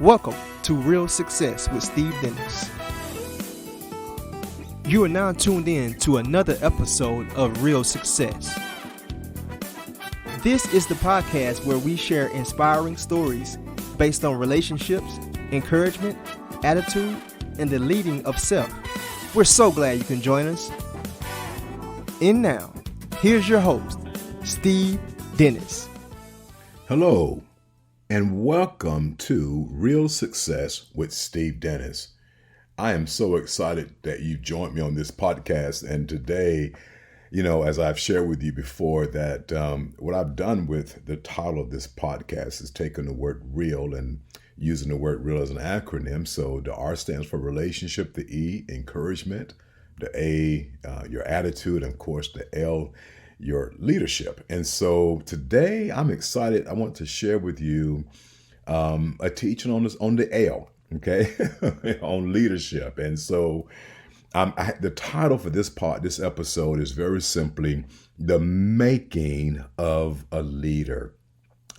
Welcome to Real Success with Steve Dennis. You are now tuned in to another episode of Real Success. This is the podcast where we share inspiring stories based on relationships, encouragement, attitude, and the leading of self. We're so glad you can join us. And now, here's your host, Steve Dennis. Hello, and welcome to Real Success with Steve Dennis. I am so excited that you joined me on this podcast. And today, as I've shared with you before, that what I've done with the title of this podcast is taken the word real and using the word real as an acronym. So the R stands for relationship, the E, encouragement, the A, your attitude, and of course the L, your leadership. And so today I'm excited. I want to share with you a teaching on the L, okay, on leadership. And so the title for this episode is very simply The Making of a Leader.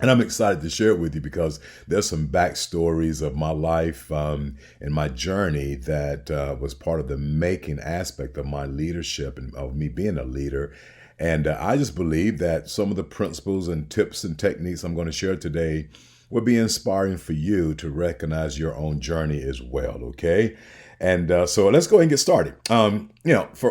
And I'm excited to share it with you because there's some backstories of my life and my journey that was part of the making aspect of my leadership and of me being a leader. And I just believe that some of the principles and tips and techniques I'm going to share today will be inspiring for you to recognize your own journey as well, okay? And so let's go ahead and get started.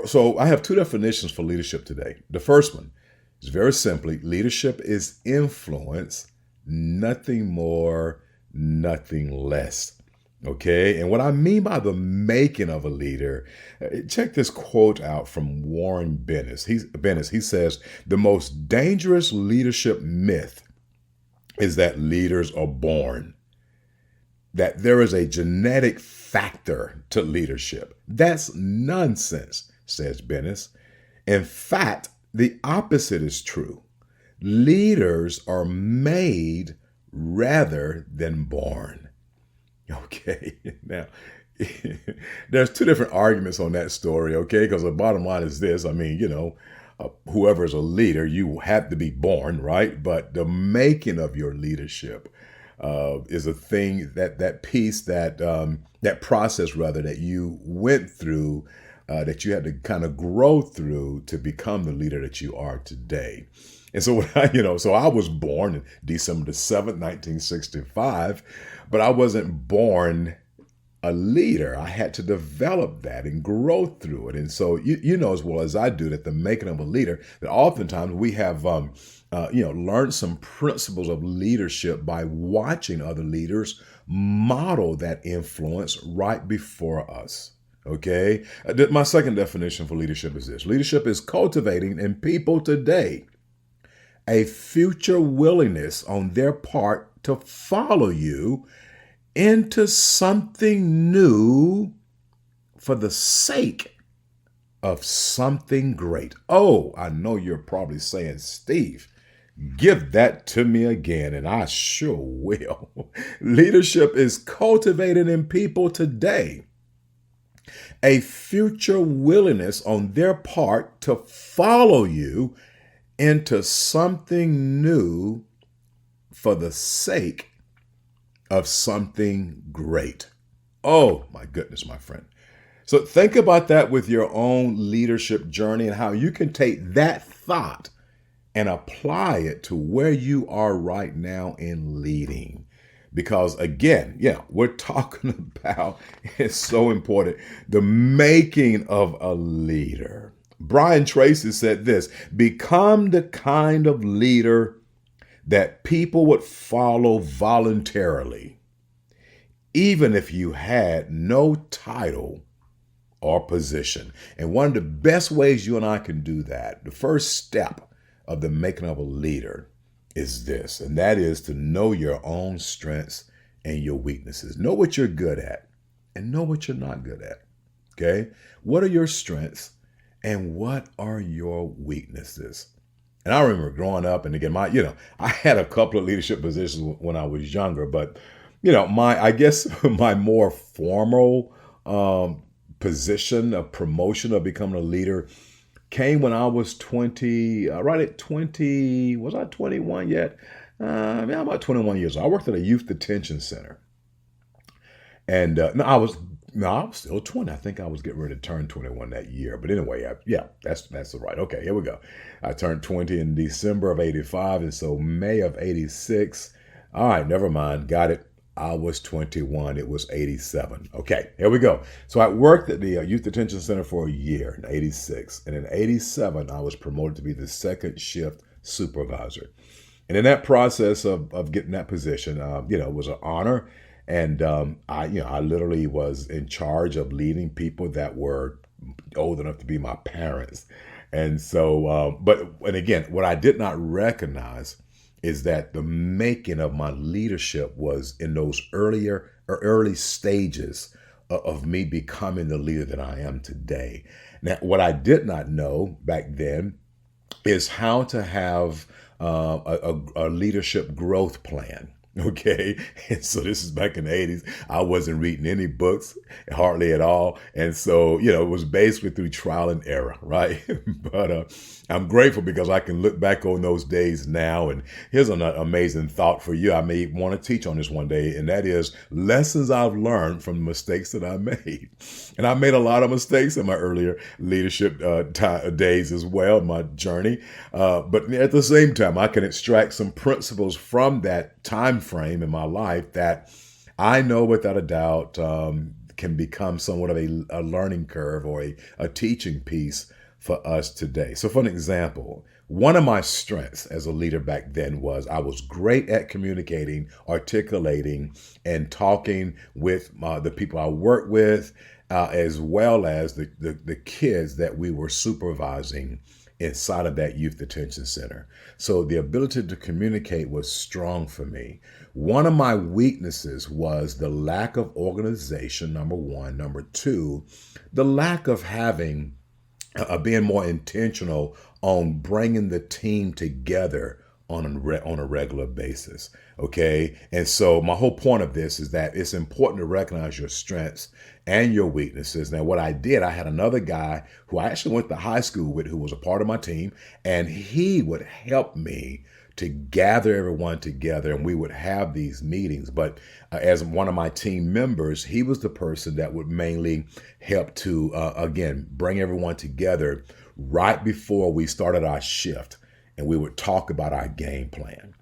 So I have two definitions for leadership today. The first one is very simply, leadership is influence, nothing more, nothing less. Okay, and what I mean by the making of a leader, check this quote out from Warren Bennis. He says, the most dangerous leadership myth is that leaders are born, that there is a genetic factor to leadership. That's nonsense, says Bennis. In fact, the opposite is true. Leaders are made rather than born. Okay, now, there's two different arguments on that story, okay? Because the bottom line is this. Whoever is a leader, you have to be born, right? But the making of your leadership is a thing, that piece, that process, rather, that you went through, that you had to kind of grow through to become the leader that you are today. And so, so I was born on December the 7th, 1965, but I wasn't born a leader. I had to develop that and grow through it. And so, you know as well as I do that the making of a leader, that oftentimes we have, learned some principles of leadership by watching other leaders model that influence right before us. Okay. My second definition for leadership is this. Leadership is cultivating in people today a future willingness on their part to follow you into something new for the sake of something great. Oh, I know you're probably saying, Steve, give that to me again, and I sure will. Leadership is cultivated in people today a future willingness on their part to follow you into something new for the sake of something great. Oh, my goodness, my friend. So think about that with your own leadership journey and how you can take that thought and apply it to where you are right now in leading. Because again, we're talking about, it's so important, the making of a leader. Brian Tracy said this, become the kind of leader that people would follow voluntarily, even if you had no title or position. And one of the best ways you and I can do that, the first step of the making of a leader is this, and that is to know your own strengths and your weaknesses. Know what you're good at and know what you're not good at. Okay? What are your strengths and what are your weaknesses? And I remember growing up, and again, I had a couple of leadership positions when I was younger, but my more formal position of promotion of becoming a leader came when I was 20, right at 20, was I 21 yet? I'm about 21 years old. I worked at a youth detention center. No, I was still 20. I think I was getting ready to turn 21 that year. But anyway, yeah, that's right. Okay, here we go. I turned 20 in December of 85, and so May of 86. All right, never mind. Got it. I was 21. It was 87. Okay, here we go. So I worked at the Youth Detention Center for a year in 86. And in 87, I was promoted to be the second shift supervisor. And in that process of getting that position, it was an honor. And I literally was in charge of leading people that were old enough to be my parents. And so, and again, what I did not recognize is that the making of my leadership was in those early stages of me becoming the leader that I am today. Now, what I did not know back then is how to have a leadership growth plan. Okay. And so this is back in the 80s. I wasn't reading any books, hardly at all. And so, it was basically through trial and error, right? But I'm grateful because I can look back on those days now. And here's an amazing thought for you. I may want to teach on this one day, and that is lessons I've learned from the mistakes that I made. And I made a lot of mistakes in my earlier leadership days as well, my journey. But at the same time, I can extract some principles from that time frame in my life that I know without a doubt can become somewhat of a learning curve or a teaching piece for us today. So for an example, one of my strengths as a leader back then was I was great at communicating, articulating, and talking with the people I worked with, as well as the kids that we were supervising inside of that youth detention center. So the ability to communicate was strong for me. One of my weaknesses was the lack of organization, number one. Number two, the lack of having, being more intentional on bringing the team together on a regular basis. Okay. And so my whole point of this is that it's important to recognize your strengths and your weaknesses. Now, what I did, I had another guy who I actually went to high school with, who was a part of my team, and he would help me to gather everyone together, and we would have these meetings. But as one of my team members, he was the person that would mainly help to, again, bring everyone together right before we started our shift, and we would talk about our game plan.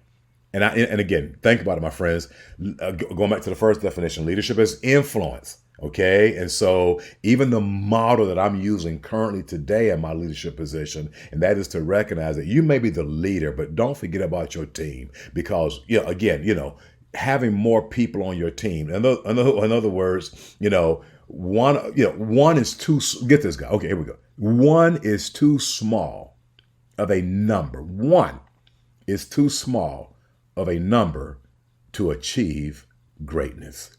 And again, think about it, my friends. Going back to the first definition, leadership is influence. Okay. And so even the model that I'm using currently today in my leadership position, and that is to recognize that you may be the leader, but don't forget about your team, because, having more people on your team. In other words, one is too, get this guy. Okay, here we go. One is too small of a number. One is too small of a number to achieve greatness.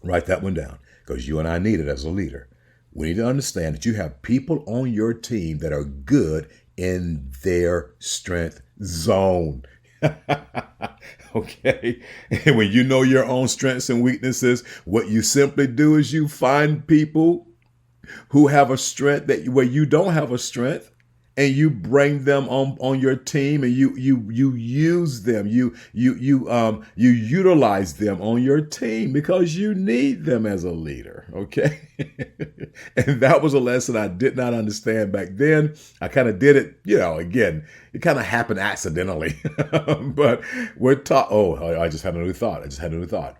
Write that one down, because you and I need it as a leader. We need to understand that you have people on your team that are good in their strength zone. Okay. And when you know your own strengths and weaknesses, what you simply do is you find people who have a strength where you don't have a strength, and you bring them on your team, and you use them, you utilize them on your team because you need them as a leader. Okay. And that was a lesson I did not understand back then. I kind of did it, again, it kind of happened accidentally. But we're taught, I just had a new thought.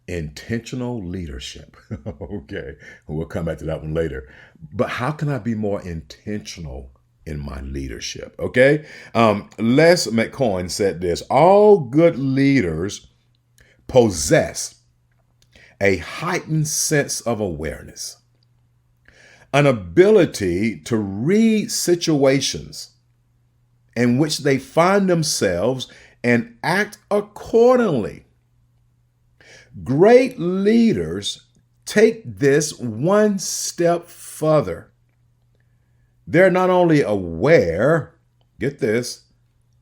Intentional leadership. Okay. We'll come back to that one later. But how can I be more intentional in my leadership? Okay. Les McCoy said this: all good leaders possess a heightened sense of awareness, an ability to read situations in which they find themselves and act accordingly. Great leaders take this one step further. They're not only aware, get this,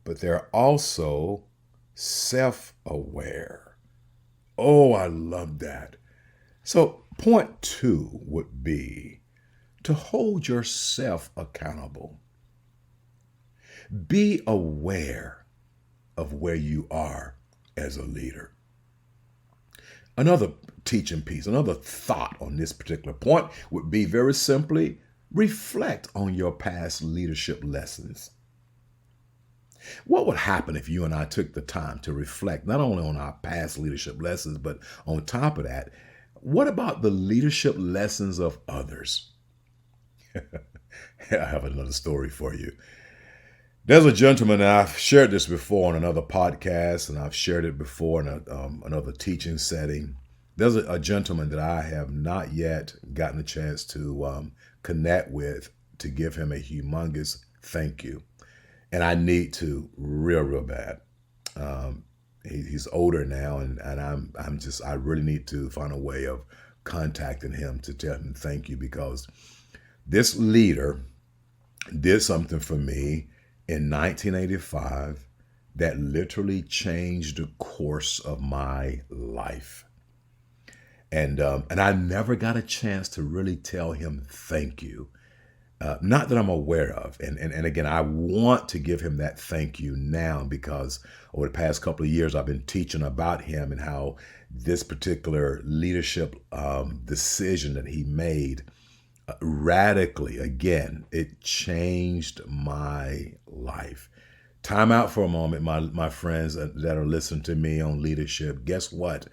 but they're also self-aware. Oh, I love that. So point 2 would be to hold yourself accountable. Be aware of where you are as a leader. Another teaching piece, another thought on this particular point would be very simply reflect on your past leadership lessons. What would happen if you and I took the time to reflect not only on our past leadership lessons, but on top of that, what about the leadership lessons of others? I have another story for you. There's a gentleman, and I've shared this before on another podcast, and I've shared it before in another teaching setting. There's a gentleman that I have not yet gotten a chance to connect with to give him a humongous thank you. And I need to real bad. He's older now, and I really need to find a way of contacting him to tell him thank you, because this leader did something for me in 1985 that literally changed the course of my life. And I never got a chance to really tell him thank you. Not that I'm aware of. And again, I want to give him that thank you now, because over the past couple of years, I've been teaching about him and how this particular leadership decision that he made radically, again, it changed my life. Time out for a moment, my friends that are listening to me on leadership. Guess what?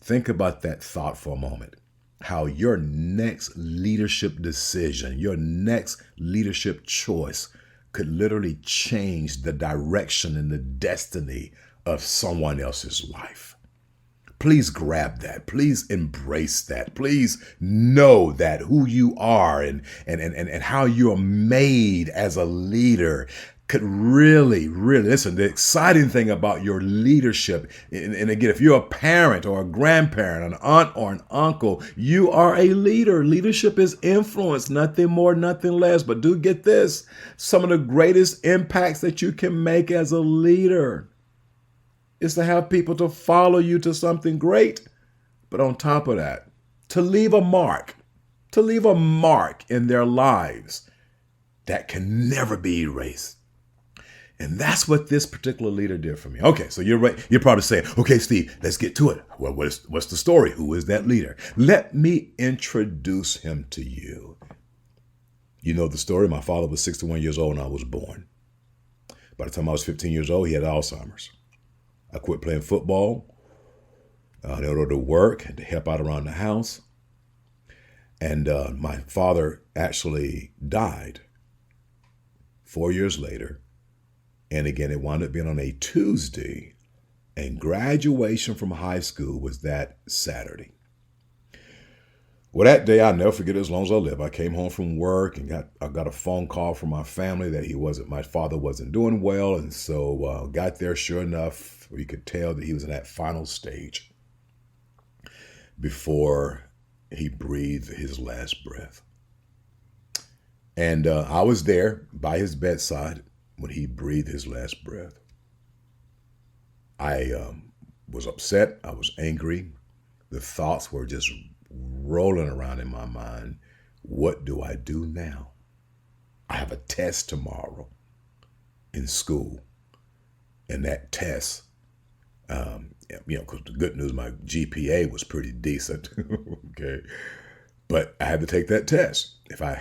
Think about that thought for a moment. How your next leadership decision, your next leadership choice could literally change the direction and the destiny of someone else's life. Please grab that. Please embrace that. Please know that who you are and how you're made as a leader could really, listen, the exciting thing about your leadership, and again, if you're a parent or a grandparent, an aunt or an uncle, you are a leader. Leadership is influence, nothing more, nothing less. But do get this, some of the greatest impacts that you can make as a leader is to have people to follow you to something great. But on top of that, to leave a mark in their lives that can never be erased. And that's what this particular leader did for me. Okay, so you're right. You're probably saying, okay, Steve, let's get to it. Well, what's the story? Who is that leader? Let me introduce him to you. You know the story. My father was 61 years old when I was born. By the time I was 15 years old, he had Alzheimer's. I quit playing football in order to work and to help out around the house. And my father actually died 4 years later. And again, it wound up being on a Tuesday, and graduation from high school was that Saturday. Well, that day, I'll never forget it as long as I live. I came home from work and I got a phone call from my family that my father wasn't doing well. And so got there, sure enough, we could tell that he was in that final stage before he breathed his last breath. And I was there by his bedside when he breathed his last breath. I was upset. I was angry. The thoughts were just rolling around in my mind. What do I do now? I have a test tomorrow in school. And that test, because the good news, my GPA was pretty decent. Okay. But I had to take that test. If I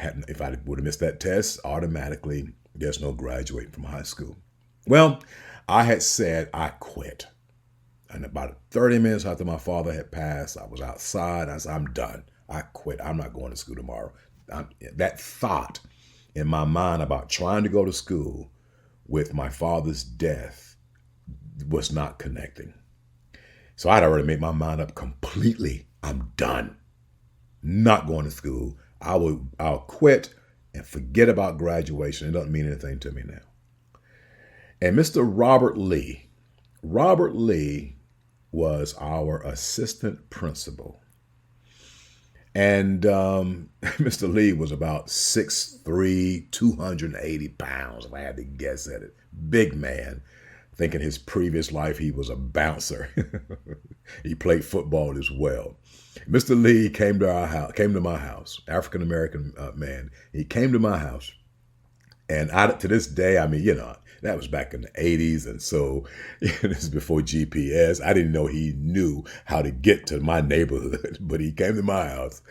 would have missed that test, automatically there's no graduating from high school. Well, I had said I quit. And about 30 minutes after my father had passed, I was outside. I said, I'm done. I quit. I'm not going to school tomorrow. That thought in my mind about trying to go to school with my father's death was not connecting. So I'd already made my mind up completely. I'm done. Not going to school. I'll quit and forget about graduation. It doesn't mean anything to me now. And Mr. Robert Lee was our assistant principal. And Mr. Lee was about 6'3", 280 pounds, if I had to guess at it. Big man. I think in his previous life, he was a bouncer. He played football as well. Mr. Lee came to my house, African-American man. He came to my house. And to this day, That was back in the 80s. And so this is before GPS. I didn't know he knew how to get to my neighborhood, but he came to my house,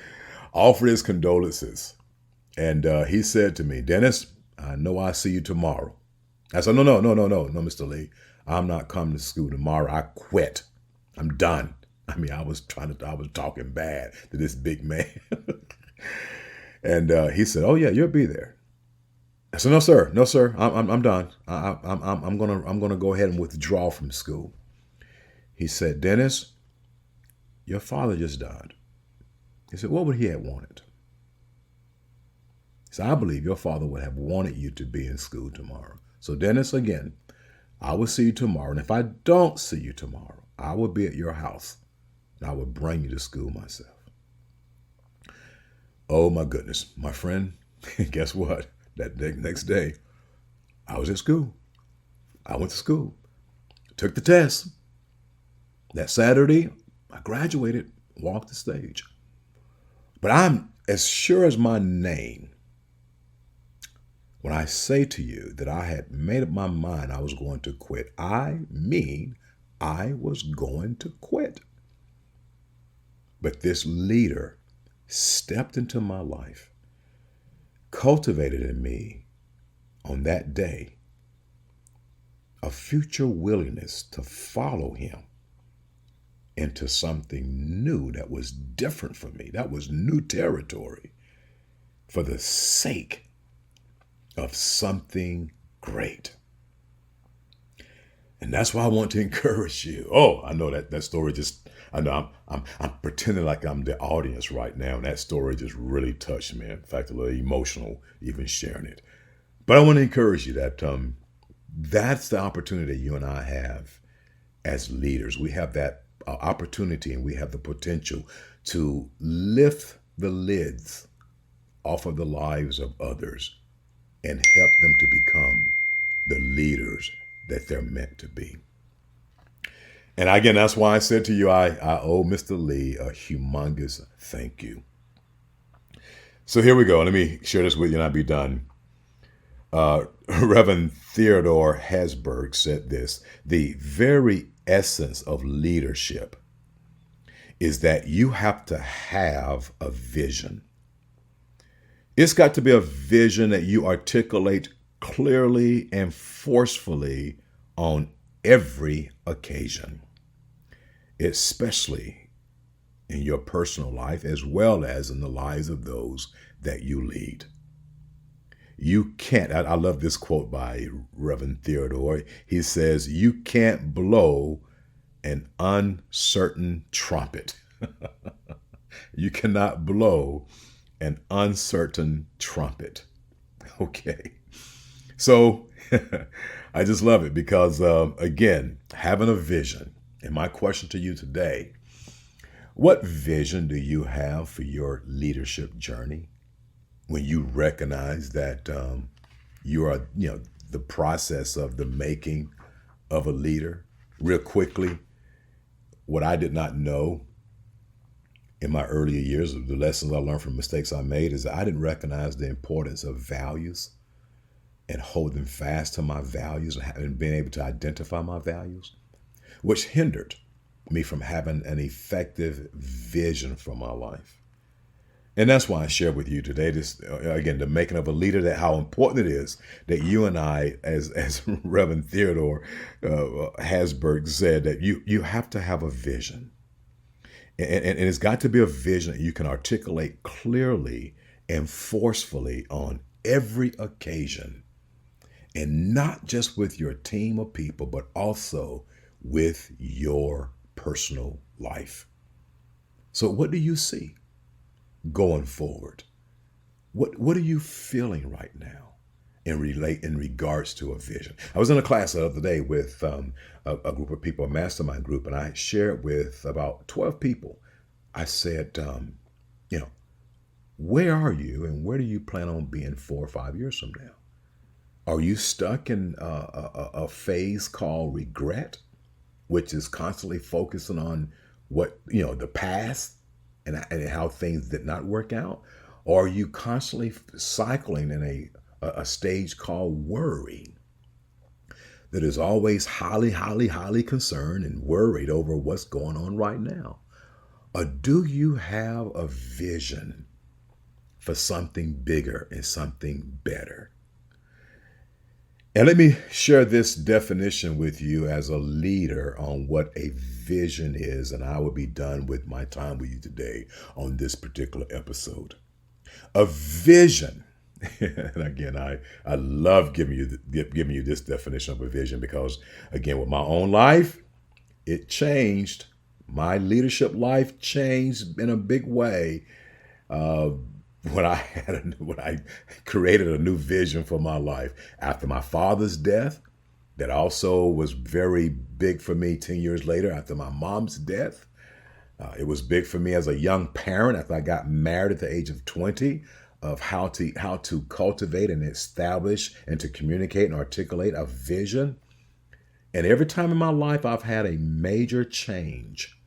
offered his condolences. And he said to me, Dennis, I know I'll see you tomorrow. I said, no, Mr. Lee. I'm not coming to school tomorrow. I quit. I'm done. I mean, I was talking bad to this big man. And he said, oh yeah, you'll be there. I said, no, sir. I'm done. I'm gonna go ahead and withdraw from school. He said, Dennis, your father just died. He said, what would he have wanted? He said, I believe your father would have wanted you to be in school tomorrow. So Dennis, again, I will see you tomorrow. And if I don't see you tomorrow, I will be at your house and I will bring you to school myself. Oh my goodness, my friend, guess what? That next day, I was at school. I went to school, took the test. That Saturday, I graduated, walked the stage. But I'm as sure as my name when I say to you that I had made up my mind I was going to quit. I mean, I was going to quit. But this leader stepped into my life, cultivated in me on that day a future willingness to follow him into something new that was different for me. That was new territory for the sake of something great. And that's why I want to encourage you. Oh, I know that story I know I'm pretending like I'm the audience right now. And that story just really touched me. In fact, a little emotional even sharing it. But I want to encourage you that that's the opportunity you and I have as leaders. We have that opportunity and we have the potential to lift the lids off of the lives of others and help them to become the leaders that they're meant to be. And again, that's why I said to you, I owe Mr. Lee a humongous thank you. So here we go. Let me share this with you and I'll be done. Reverend Theodore Hasberg said this: the very essence of leadership is that you have to have a vision. It's got to be a vision that you articulate clearly and forcefully on every occasion, especially in your personal life as well as in the lives of those that you lead. You can't, I love this quote by Reverend Theodore. He says, you can't blow an uncertain trumpet. You cannot blow an uncertain trumpet. Okay. So I just love it because, again, having a vision. And my question to you today, what vision do you have for your leadership journey when you recognize that you are, the process of the making of a leader? Real quickly, what I did not know in my earlier years, the lessons I learned from mistakes I made, is I didn't recognize the importance of values and holding fast to my values and being able to identify my values, which hindered me from having an effective vision for my life. And that's why I share with you today this, again, the making of a leader, that how important it is that you and I, as Reverend Theodore Hasberg said, that you have to have a vision. And it's got to be a vision that you can articulate clearly and forcefully on every occasion. And not just with your team of people, but also with your personal life. So what do you see going forward? What are you feeling right now in regards to a vision? I was in a class the other day with a group of people, a mastermind group, and I shared with about 12 people. I said, where are you and where do you plan on being 4 or 5 years from now? Are you stuck in a phase called regret, which is constantly focusing on what, the past and how things did not work out? Or are you constantly cycling in a stage called worry? that is always highly concerned and worried over what's going on right now? Or do you have a vision for something bigger and something better? And let me share this definition with you as a leader on what a vision is, and I will be done with my time with you today on this particular episode. A vision, and again, I love giving you this definition of a vision because, again, with my own life, it changed. My leadership life changed in a big way when I created a new vision for my life after my father's death. That also was very big for me 10 years later after my mom's death. It was big for me as a young parent after I got married at the age of 20, of how to cultivate and establish and to communicate and articulate a vision. And every time in my life I've had a major change,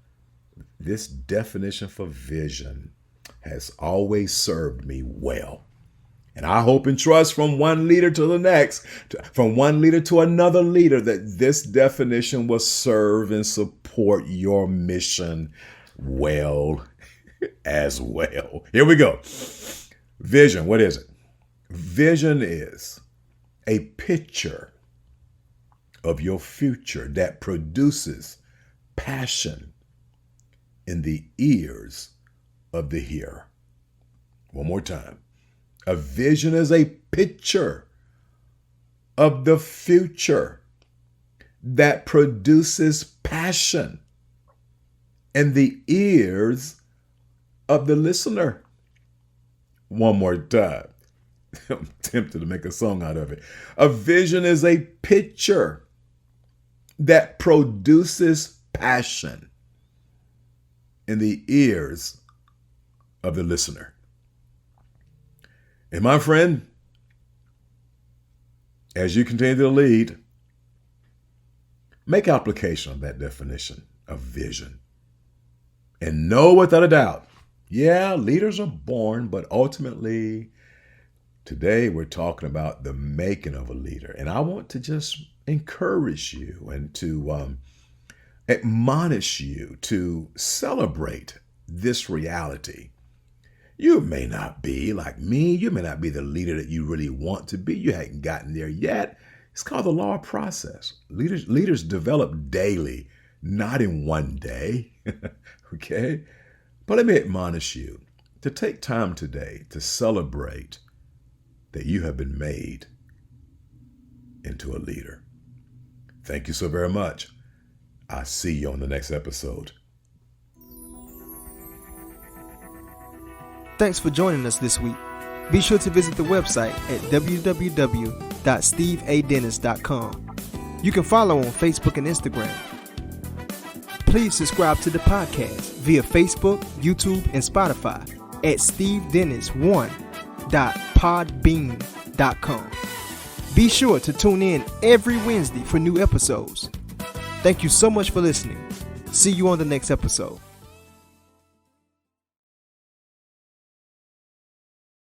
this definition for vision has always served me well. And I hope and trust from one leader to the next, from one leader to another leader, that this definition will serve and support your mission well as well. Here we go. Vision, what is it? Vision is a picture of your future that produces passion in the ears of the hearer. One more time. A vision is a picture of the future that produces passion in the ears of the listener. One more time. I'm tempted to make a song out of it. A vision is a picture that produces passion in the ears of the listener. And my friend, as you continue to lead, make application of that definition of vision. And know without a doubt, yeah, leaders are born, but ultimately, today we're talking about the making of a leader. And I want to just encourage you and to admonish you to celebrate this reality. You may not be like me. You may not be the leader that you really want to be. You haven't gotten there yet. It's called the law of process. Leaders develop daily, not in one day. Okay? But let me admonish you to take time today to celebrate that you have been made into a leader. Thank you so very much. I'll see you on the next episode. Thanks for joining us this week. Be sure to visit the website at www.steveadennis.com. You can follow on Facebook and Instagram. Please subscribe to the podcast via Facebook, YouTube, and Spotify at stevedennis1.podbean.com. Be sure to tune in every Wednesday for new episodes. Thank you so much for listening. See you on the next episode.